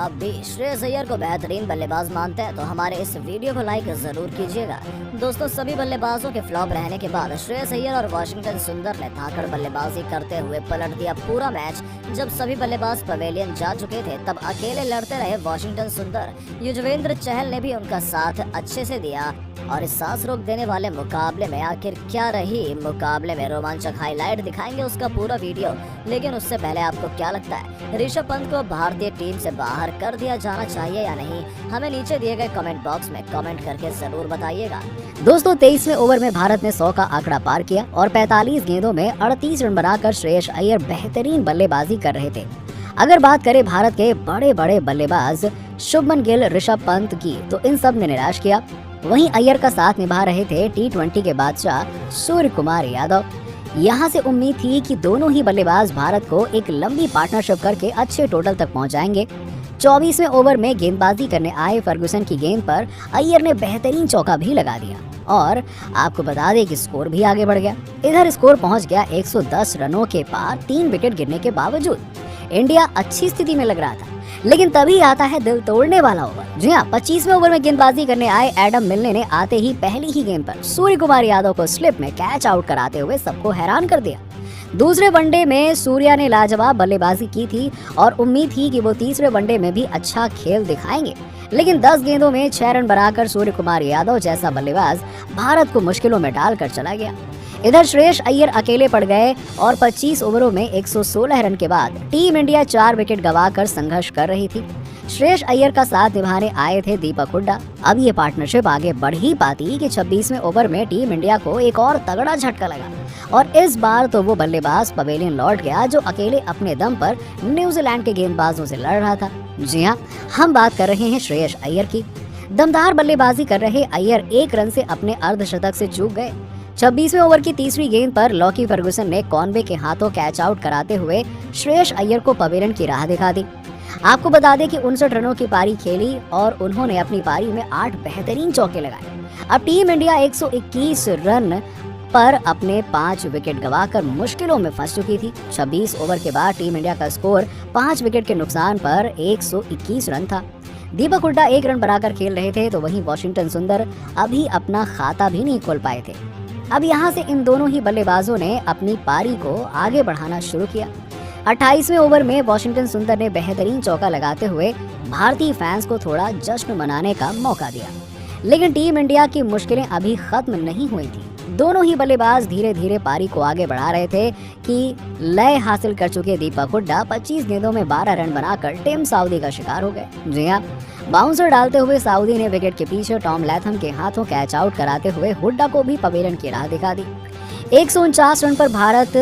आप भी श्रेयस अय्यर को बेहतरीन बल्लेबाज मानते हैं तो हमारे इस वीडियो को लाइक जरूर कीजिएगा। दोस्तों, सभी बल्लेबाजों के फ्लॉप रहने के बाद श्रेयस अय्यर और वाशिंगटन सुंदर ने धाकड़ बल्लेबाजी करते हुए पलट दिया पूरा मैच। जब सभी बल्लेबाज पवेलियन जा चुके थे तब अकेले लड़ते रहे वाशिंगटन सुंदर। युजवेंद्र चहल ने भी उनका साथ अच्छे से दिया और इस सांस रोक देने वाले मुकाबले में आखिर क्या रही मुकाबले में रोमांचक हाईलाइट दिखाएंगे उसका पूरा वीडियो। लेकिन उससे पहले आपको क्या लगता है, ऋषभ पंत को भारतीय टीम से बाहर कर दिया जाना चाहिए या नहीं? हमें नीचे दिए गए कमेंट बॉक्स में कमेंट करके जरूर बताइएगा। दोस्तों, 23वें ओवर में भारत ने 100 का आंकड़ा पार किया और 45 गेंदों में 38 रन बनाकर श्रेयस अय्यर बेहतरीन बल्लेबाजी कर रहे थे। अगर बात करें भारत के बड़े बड़े बल्लेबाज शुभमन गिल, ऋषभ पंत की, तो इन सब ने निराश किया। वहीं अय्यर का साथ निभा रहे थे T20 के बादशाह सूर्य कुमार यादव। यहां से उम्मीद थी कि दोनों ही बल्लेबाज भारत को एक लंबी पार्टनरशिप करके अच्छे टोटल तक पहुंचाएंगे। 24वें ओवर में गेंदबाजी करने आए फर्गुसन की गेंद पर अय्यर ने बेहतरीन चौका भी लगा दिया और आपको बता दें कि स्कोर भी आगे बढ़ गया। इधर स्कोर पहुंच गया 110 रनों के पार 3 विकेट गिरने के बावजूद। इंडिया अच्छी स्थिति में लग रहा था, लेकिन तभी आता है दिल तोड़ने वाला ओवर। जी हाँ, 25वें ओवर में गेंदबाजी करने आए एडम मिलने ने आते ही पहली ही गेंद पर सूर्य कुमार यादव को स्लिप में कैच आउट कराते हुए सबको हैरान कर दिया। दूसरे वनडे में सूर्या ने लाजवाब बल्लेबाजी की थी और उम्मीद थी कि वो तीसरे वनडे में भी अच्छा खेल दिखाएंगे, लेकिन 10 गेंदों में 6 रन बनाकर सूर्य कुमार यादव जैसा बल्लेबाज भारत को मुश्किलों में डालकर चला गया। इधर श्रेयस अय्यर अकेले पड़ गए और 25 ओवरों में 116 रन के बाद टीम इंडिया 4 विकेट गंवाकर संघर्ष कर रही थी। श्रेयस अय्यर का साथ निभाने आए थे दीपक हुड्डा। अब ये पार्टनरशिप आगे बढ़ ही पाती कि 26वें ओवर में टीम इंडिया को एक और तगड़ा झटका लगा और इस बार तो वो बल्लेबाज पवेलियन लौट गया जो अकेले अपने दम पर न्यूजीलैंड के गेंदबाजों से लड़ रहा था। जी हाँ, हम बात कर रहे हैं श्रेयस अय्यर की। दमदार बल्लेबाजी कर रहे अय्यर 1 रन से अपने अर्धशतक से चूक गए। 26वें ओवर की तीसरी गेंद पर लॉकी फर्गुसन ने कॉनवे के हाथों कैच आउट कराते हुए श्रेयस अय्यर को पवेलियन की राह दिखा दी। आपको बता दें कि 59 रनों की पारी खेली और उन्होंने अपनी पारी में 8 बेहतरीन चौके लगाए। अब टीम इंडिया 121 रन पर अपने 5 विकेट गंवाकर मुश्किलों में फंस चुकी थी। 26 ओवर के बाद टीम इंडिया का स्कोर 5 विकेट के नुकसान पर 121 रन था। दीपक हुड्डा 1 रन बनाकर खेल रहे थे तो वहीं वाशिंगटन सुंदर अभी अपना खाता भी नहीं खोल पाए थे। अब यहां से इन दोनों ही बल्लेबाजों ने अपनी पारी को आगे बढ़ाना शुरू किया। 28वें ओवर में वाशिंगटन सुंदर ने बेहतरीन चौका लगाते हुए भारतीय फैंस को थोड़ा जश्न मनाने का मौका दिया, लेकिन टीम इंडिया की मुश्किलें अभी खत्म नहीं हुई थी। दोनों ही बल्लेबाज धीरे धीरे पारी को आगे बढ़ा रहे थे कि लय हासिल कर चुके दीपक हुड्डा 25 गेंदों में 12 रन बनाकर टिम साउदी का शिकार हो गए। जी हाँ, बाउंसर डालते हुए साउदी ने विकेट के पीछे टॉम लैथम के हाथों कैच आउट कराते हुए हुड्डा को भी पवेलियन की राह दिखा दी। 149 रन पर भारत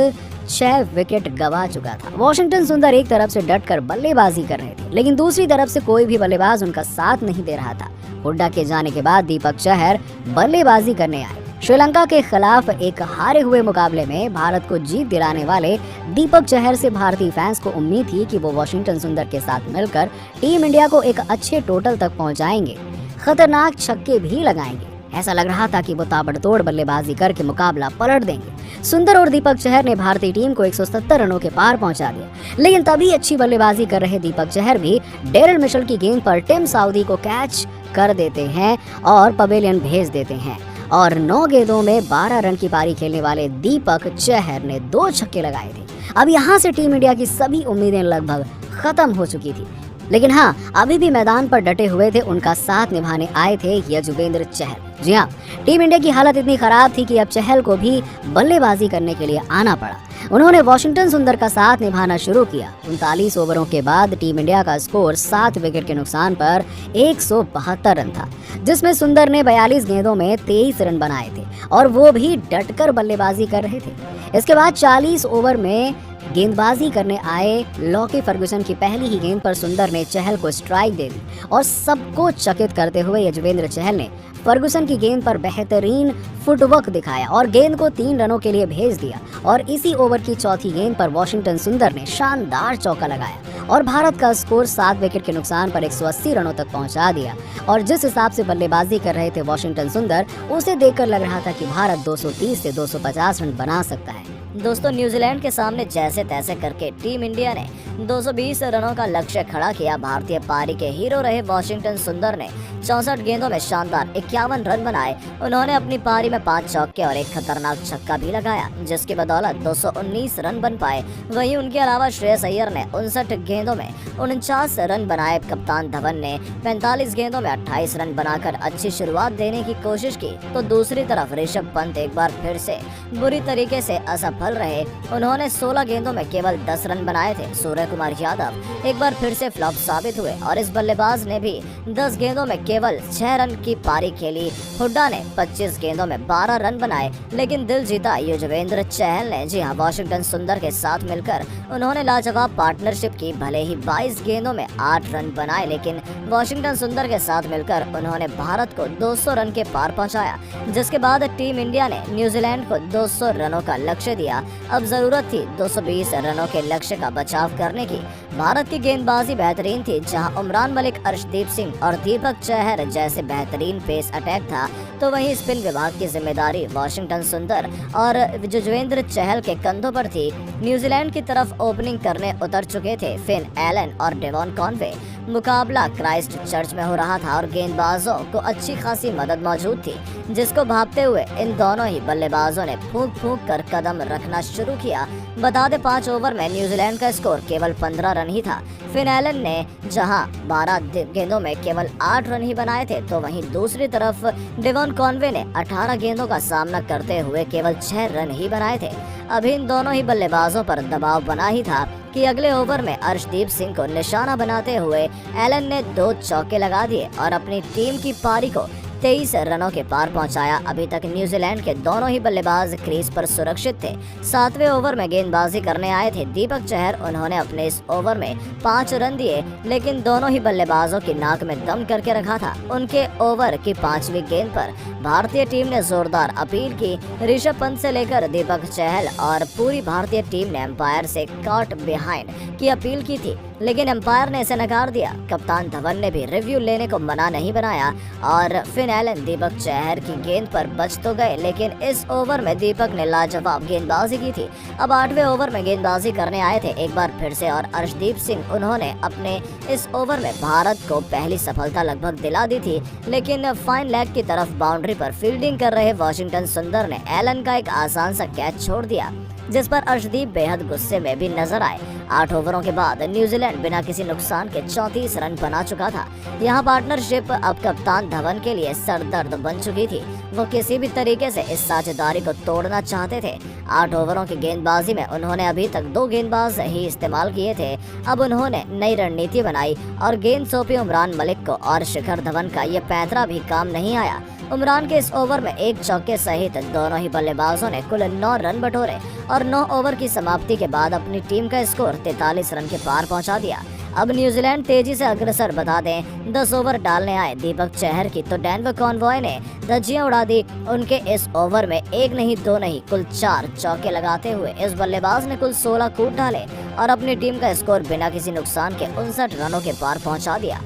6 विकेट गंवा चुका था। वाशिंगटन सुंदर एक तरफ से डटकर बल्लेबाजी कर रहे थे, लेकिन दूसरी तरफ से कोई भी बल्लेबाज उनका साथ नहीं दे रहा था। हुड्डा के जाने के बाद दीपक चहर बल्लेबाजी करने आए। श्रीलंका के खिलाफ एक हारे हुए मुकाबले में भारत को जीत दिलाने वाले दीपक चहर से भारतीय फैंस को उम्मीद थी कि वो वाशिंगटन सुंदर के साथ मिलकर टीम इंडिया को एक अच्छे टोटल तक पहुंचाएंगे, खतरनाक छक्के भी लगाएंगे। ऐसा लग रहा था कि वो ताबड़तोड़ बल्लेबाजी करके मुकाबला पलट देंगे। सुंदर और दीपक चहर ने भारतीय टीम को 170 रनों के पार पहुंचा दिया, लेकिन तभी अच्छी बल्लेबाजी कर रहे दीपक चहर भी डेरिल मिशेल की गेंद पर टिम साउदी को कैच कर देते हैं और पवेलियन भेज देते हैं और 9 गेंदों में 12 रन की पारी खेलने वाले दीपक चहर ने 2 छक्के लगाए थे। अब यहाँ से टीम इंडिया की सभी उम्मीदें लगभग खत्म हो चुकी थी, लेकिन हाँ, अभी भी मैदान पर डटे हुए थे। उनका साथ निभाने आए थे युजवेंद्र चहल। जी हाँ, टीम इंडिया की हालत इतनी खराब थी कि अब चहल को भी बल्लेबाजी करने के लिए आना पड़ा। उन्होंने वाशिंगटन सुंदर का साथ निभाना शुरू किया। 39 ओवरों के बाद टीम इंडिया का स्कोर 7 विकेट के नुकसान पर 172 रन था, जिसमें सुंदर ने 42 गेंदों में 23 रन बनाए थे और वो भी डटकर बल्लेबाजी कर रहे थे। इसके बाद 40 ओवर में गेंदबाजी करने आए लॉकी फर्गुसन की पहली ही गेंद पर सुंदर ने चहल को स्ट्राइक दे दी और सबको चकित करते हुए युजवेंद्र चहल ने फर्गुसन की गेंद पर बेहतरीन फुटवर्क दिखाया और गेंद को 3 रनों के लिए भेज दिया और इसी ओवर की चौथी गेंद पर वाशिंगटन सुंदर ने शानदार चौका लगाया और भारत का स्कोर 7 विकेट के नुकसान पर 180 रनों तक पहुंचा दिया। और जिस हिसाब से बल्लेबाजी कर रहे थे वाशिंगटन सुंदर, उसे देखकर लग रहा था कि भारत 230 से 250 रन बना सकता है। दोस्तों न्यूजीलैंड के सामने जैसे तैसे करके टीम इंडिया ने 220 रनों का लक्ष्य खड़ा किया। भारतीय पारी के हीरो रहे वाशिंगटन सुंदर ने 64 गेंदों में शानदार 51 रन बनाए। उन्होंने अपनी पारी में 5 चौके और एक खतरनाक छक्का भी लगाया, जिसकी बदौलत 219 रन बन पाए। वहीं उनके अलावा श्रेयस अय्यर ने 59 गेंदों में 49 रन बनाए। कप्तान धवन ने 45 गेंदों में 28 रन बनाकर अच्छी शुरुआत देने की कोशिश की, तो दूसरी तरफ ऋषभ पंत एक बार फिर से बुरी तरीके से असफल रहे। उन्होंने 16 गेंदों में केवल 10 रन बनाए थे। सूर्य कुमार यादव एक बार फिर से फ्लॉप साबित हुए और इस बल्लेबाज ने भी 10 गेंदों में केवल 6 रन की पारी खेली। हुड्डा ने 25 गेंदों में 12 रन बनाए, लेकिन दिल जीता युजवेंद्र चहल ने। जी हां, वाशिंगटन सुंदर के साथ मिलकर उन्होंने लाजवाब पार्टनरशिप की। भले ही 22 गेंदों में 8 रन बनाए, लेकिन वाशिंगटन सुंदर के साथ मिलकर उन्होंने भारत को 200 रन के पार पहुंचाया, जिसके बाद टीम इंडिया ने न्यूजीलैंड को 200 रनों का लक्ष्य दिया। अब जरूरत थी 220 रनों के लक्ष्य का बचाव करने की। भारत की गेंदबाजी बेहतरीन थी, जहां उमरान मलिक, अर्शदीप सिंह और दीपक चहर जैसे बेहतरीन पेस अटैक था, तो वहीं स्पिन विभाग की जिम्मेदारी वाशिंगटन सुंदर और युजवेंद्र चहल के कंधों पर थी। न्यूजीलैंड की तरफ ओपनिंग करने उतर चुके थे फिन एलन और डेवॉन कॉनवे। मुकाबला क्राइस्ट चर्च में हो रहा था और गेंदबाजों को अच्छी खासी मदद मौजूद थी, जिसको भांपते हुए इन दोनों ही बल्लेबाजों ने फूंक फूंक कर कदम रखना शुरू किया। बता दें 5 ओवर में न्यूजीलैंड का स्कोर केवल 15 रन ही था। फिन एलन ने जहां 12 गेंदों में केवल 8 रन ही बनाए थे, तो वहीं दूसरी तरफ डेवॉन कॉनवे ने 18 गेंदों का सामना करते हुए केवल 6 रन ही बनाए थे। अभी इन दोनों ही बल्लेबाजों पर दबाव बना ही था कि अगले ओवर में अर्शदीप सिंह को निशाना बनाते हुए एलन ने 2 चौके लगा दिए और अपनी टीम की पारी को 23 रनों के पार पहुंचाया। अभी तक न्यूजीलैंड के दोनों ही बल्लेबाज क्रीज पर सुरक्षित थे। 7वें ओवर में गेंदबाजी करने आए थे दीपक चहर। उन्होंने अपने इस ओवर में 5 रन दिए, लेकिन दोनों ही बल्लेबाजों की नाक में दम करके रखा था। उनके ओवर की 5वीं गेंद पर भारतीय टीम ने जोरदार अपील की। ऋषभ पंत से लेकर दीपक चहल और पूरी भारतीय टीम ने एम्पायर से कॉट बिहाइंड की अपील की थी, लेकिन एम्पायर ने इसे नकार दिया। कप्तान धवन ने भी रिव्यू लेने को मना नहीं बनाया और फिन एलन दीपक चहर की गेंद पर बच तो गए, लेकिन इस ओवर में दीपक ने लाजवाब गेंदबाजी की थी। अब 8वें ओवर में गेंदबाजी करने आए थे एक बार फिर से और अर्शदीप सिंह। उन्होंने अपने इस ओवर में भारत को पहली सफलता लगभग दिला दी थी, लेकिन फाइन लेग की तरफ बाउंड्री पर फील्डिंग कर रहे वाशिंगटन सुंदर ने एलन का एक आसान सा कैच छोड़ दिया, जिस पर अर्शदीप बेहद गुस्से में भी नजर आए। 8 ओवरों के बाद न्यूजीलैंड बिना किसी नुकसान के 34 रन बना चुका था। यहाँ पार्टनरशिप अब कप्तान धवन के लिए सरदर्द बन चुकी थी। वो किसी भी तरीके से इस साझेदारी को तोड़ना चाहते थे। 8 ओवरों की गेंदबाजी में उन्होंने अभी तक 2 गेंदबाज ही इस्तेमाल किए थे। अब उन्होंने नई रणनीति बनाई और गेंद सौंपी उमरान मलिक को, और शिखर धवन का ये पैंतरा भी काम नहीं आया। उमरान के इस ओवर में 1 चौके सहित दोनों ही बल्लेबाजों ने कुल 9 रन बटोरे और 9 ओवर की समाप्ति के बाद अपनी टीम का स्कोर 43 रन के पार पहुंचा दिया। अब न्यूजीलैंड तेजी से अग्रसर। बता दें 10 ओवर डालने आए दीपक चहर की तो डेनवर कॉनवॉय ने धज्जियां उड़ा दी। उनके इस ओवर में 1 नहीं 2 नहीं कुल 4 चौके लगाते हुए इस बल्लेबाज ने कुल 16 कूद डाले और अपनी टीम का स्कोर बिना किसी नुकसान के 59 रनों के पार पहुंचा दिया।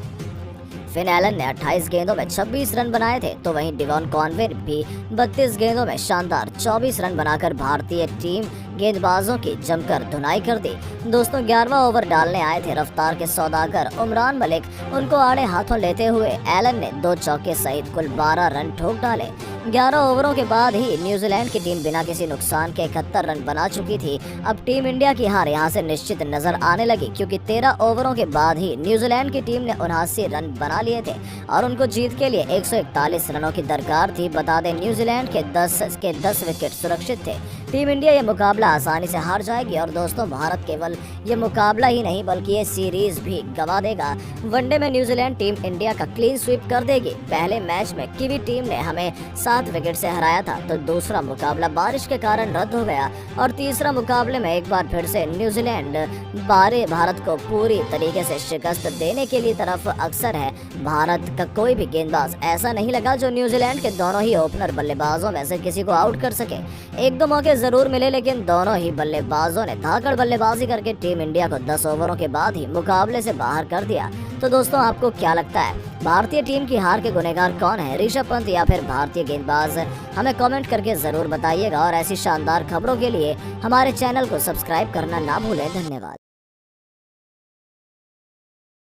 फिन एलन ने 28 गेंदों में 26 रन बनाए थे, तो वहीं डेवॉन कॉनवे भी 32 गेंदों में शानदार 24 रन बनाकर भारतीय टीम गेंदबाजों की जमकर धुनाई कर दी। दोस्तों 11वां ओवर डालने आए थे रफ्तार के सौदागर उमरान मलिक। उनको आड़े हाथों लेते हुए एलन ने 2 चौके सहित कुल 12 रन ठोक डाले। 11 ओवरों के बाद ही न्यूजीलैंड की टीम बिना किसी नुकसान के 71 रन बना चुकी थी। अब टीम इंडिया की हार यहां से निश्चित नजर आने लगी, क्योंकि 13 ओवरों के बाद ही न्यूजीलैंड की टीम ने 79 रन बना लिए थे और उनको जीत के लिए 141 रनों की दरकार थी। बता दें न्यूजीलैंड के 10 विकेट सुरक्षित थे। टीम इंडिया ये मुकाबला आसानी से हार जाएगी और दोस्तों भारत केवल ये मुकाबला ही नहीं बल्कि ये सीरीज भी गंवा देगा। वनडे में न्यूजीलैंड टीम इंडिया का क्लीन स्वीप कर देगी। पहले मैच में कीवी टीम ने हमें 7 विकेट से हराया था, तो दूसरा मुकाबला बारिश के कारण रद्द हो गया और तीसरा मुकाबले में एक बार फिर से न्यूजीलैंड भारत को पूरी तरीके से शिकस्त देने के लिए तरफ अक्सर है। भारत का कोई भी गेंदबाज ऐसा नहीं लगा जो न्यूजीलैंड के दोनों ही ओपनर बल्लेबाजों में से किसी को आउट कर सके। 1-2 मौके जरूर मिले, लेकिन दोनों ही बल्लेबाजों ने धाकड़ बल्लेबाजी करके टीम इंडिया को 10 ओवरों के बाद ही मुकाबले से बाहर कर दिया। तो दोस्तों आपको क्या लगता है, भारतीय टीम की हार के गुनहगार कौन है, ऋषभ पंत या फिर भारतीय गेंदबाज? हमें कमेंट करके जरूर बताइएगा और ऐसी शानदार खबरों के लिए हमारे चैनल को सब्सक्राइब करना ना भूलें। धन्यवाद।